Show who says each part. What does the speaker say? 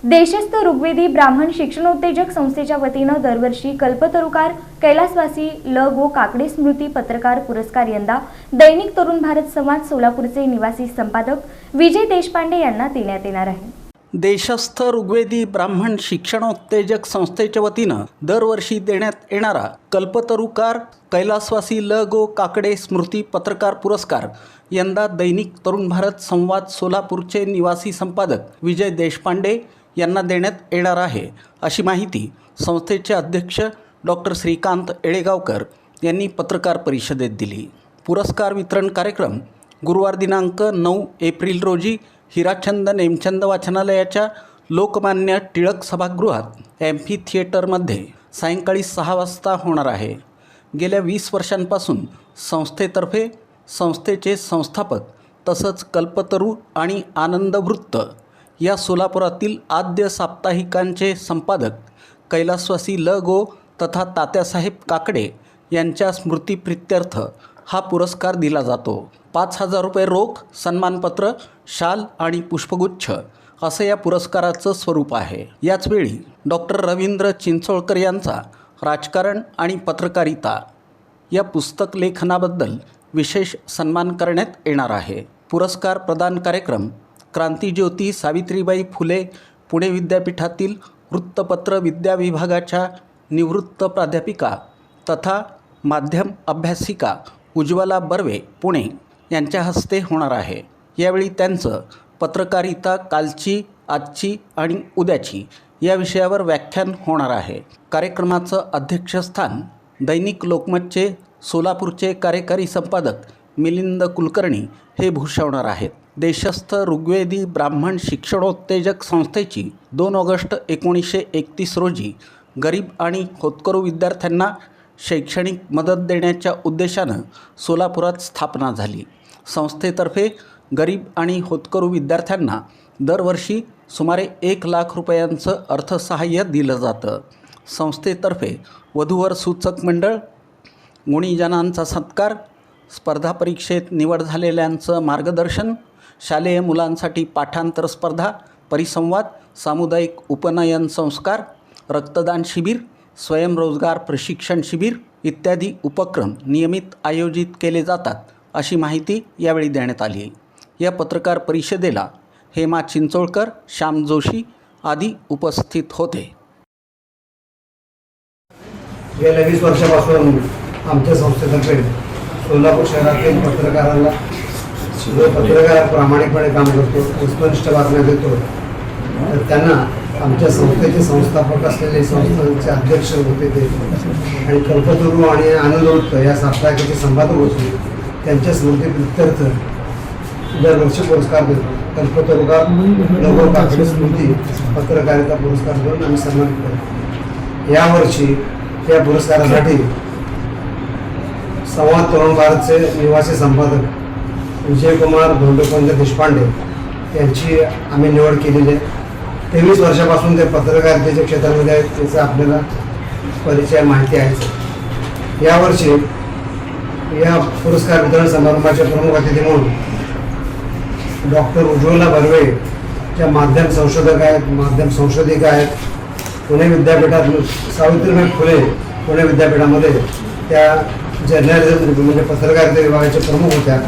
Speaker 1: देशस्थ ऋग्वेदी ब्राह्मण शिक्षणोत्तेजक संस्थेच्या वतीनं दरवर्षी कल्पतरुकार कैलासवासी ल गो काकडे स्मृती पत्रकार पुरस्कार यंदा दैनिक तरुण भारत संवाद सोलापूरचे निवासी संपादक विजय देशपांडे यांना देण्यात येणार आहे।
Speaker 2: देशस्थ ऋग्वेदी ब्राह्मण शिक्षणोत्तेजक संस्थेच्या वतीनं दरवर्षी देण्यात येणारा कल्पतरुकार कैलासवासी ल गो काकडे स्मृती पत्रकार पुरस्कार यंदा दैनिक तरुण भारत संवाद सोलापूरचे निवासी संपादक विजय देशपांडे यांना देण्यात येणार आहे, अशी माहिती संस्थेचे अध्यक्ष डॉक्टर श्रीकांत येळेगावकर यांनी पत्रकार परिषदेत दिली। पुरस्कार वितरण कार्यक्रम गुरुवार दिनांक 9 एप्रिल रोजी हिराचंद नेमचंद वाचनालयाच्या लोकमान्य टिळक सभागृहात एम्फी थिएटरमध्ये सायंकाळी 6 वाजता होणार आहे। गेल्या 20 वर्षांपासून संस्थेतर्फे संस्थेचे संस्थापक तसंच कल्पतरू आणि आनंदवृत्त या सोलापुरातील आद्य साप्ताहिकांचे संपादक कैलासवासी ल गो तथा तात्यासाहेब काकडे यांच्या स्मृतिप्रित्यर्थ हा पुरस्कार दिला जातो। 5,000 रुपये रोख, सन्मानपत्र, शाल आणि पुष्पगुच्छ असं या पुरस्काराचं स्वरूप आहे। याचवेळी डॉक्टर रवींद्र चिंचोळकर यांचा राजकारण आणि पत्रकारिता या पुस्तक लेखनाबद्दल विशेष सन्मान करण्यात येणार आहे। पुरस्कार प्रदान कार्यक्रम क्रांतिज्योती सावित्रीबाई फुले पुणे विद्यापीठातील वृत्तपत्र विद्या विभागाच्या निवृत्त प्राध्यापिका तथा माध्यम अभ्यासिका उज्ज्वला बर्वे पुणे यांच्या हस्ते होणार आहे। यावेळी त्यांचं पत्रकारिता कालची, आजची आणि उद्याची या विषयावर व्याख्यान होणार आहे। कार्यक्रमाचं अध्यक्षस्थान दैनिक लोकमतचे सोलापूरचे कार्यकारी संपादक मिलिंद कुलकर्णी हे भूषवणार आहेत। देशस्थ ऋग्वेदी ब्राह्मण शिक्षणोत्तेजक संस्थेची 2 ऑगस्ट 1931 रोजी गरीब आणि होतकरू विद्यार्थ्यांना शैक्षणिक मदत देण्याच्या उद्देशानं सोलापुरात स्थापना झाली। संस्थेतर्फे गरीब आणि होतकरू विद्यार्थ्यांना दरवर्षी सुमारे 1 लाख रुपयांचं अर्थसहाय्य दिलं जातं। संस्थेतर्फे वधूवर सूचक मंडळ, गुणीजनांचा सत्कार, स्पर्धा परीक्षेत निवड झालेल्यांचं मार्गदर्शन, शालेय मुलांसाठी पाठांतर स्पर्धा, परिसंवाद, सामुदायिक उपनयन संस्कार, रक्तदान शिबिर, स्वयंरोजगार प्रशिक्षण शिबिर इत्यादी उपक्रम नियमित आयोजित केले जातात, अशी माहिती यावेळी देण्यात आली। या पत्रकार परिषदेला हेमा चिंचोळकर, श्याम जोशी आदी उपस्थित होते।
Speaker 3: गेल्या 20 वर्षापासून आमच्या संस्थेतर्फे सोलापूर शहरातील पत्रकारांना जो पत्रकार प्रामाणिकपणे काम करतो, वस्तुनिष्ठ बातम्या देतो, तर त्यांना आमच्या संस्थेचे संस्थापक असलेले संस्थेचे अध्यक्ष होते ते आणि कल्पतरू आणि आनंदवृत्त या साप्ताहिकाचे संपादक होते, त्यांच्या स्मृतिप्रित्यर्थ दरवर्षी पुरस्कार देतो। कल्पतरुकार ल गो काकडे स्मृती पत्रकारिता पुरस्कार देऊन आम्ही सन्मानित करतो। यावर्षी या पुरस्कारासाठी संवाद तरुण भारतचे निवासी संपादक विजयकुमार धोंडोपंत देशपांडे यांची आम्ही निवड केलेली आहे। 23 वर्षापासून ते पत्रकारितेच्या क्षेत्रामध्ये आहेत, त्याचा आपल्याला परिचय माहिती आहे। यावर्षी या पुरस्कार वितरण समारंभाचे प्रमुख अतिथी म्हणून डॉक्टर उज्ज्वला बर्वे ज्या माध्यम संशोधक आहेत, माध्यम संशोधिका आहेत, पुणे विद्यापीठात सावित्रीबाई फुले पुणे विद्यापीठामध्ये त्या जर्नलिझम म्हणजे पत्रकारिता विभागाच्या प्रमुख होत्या।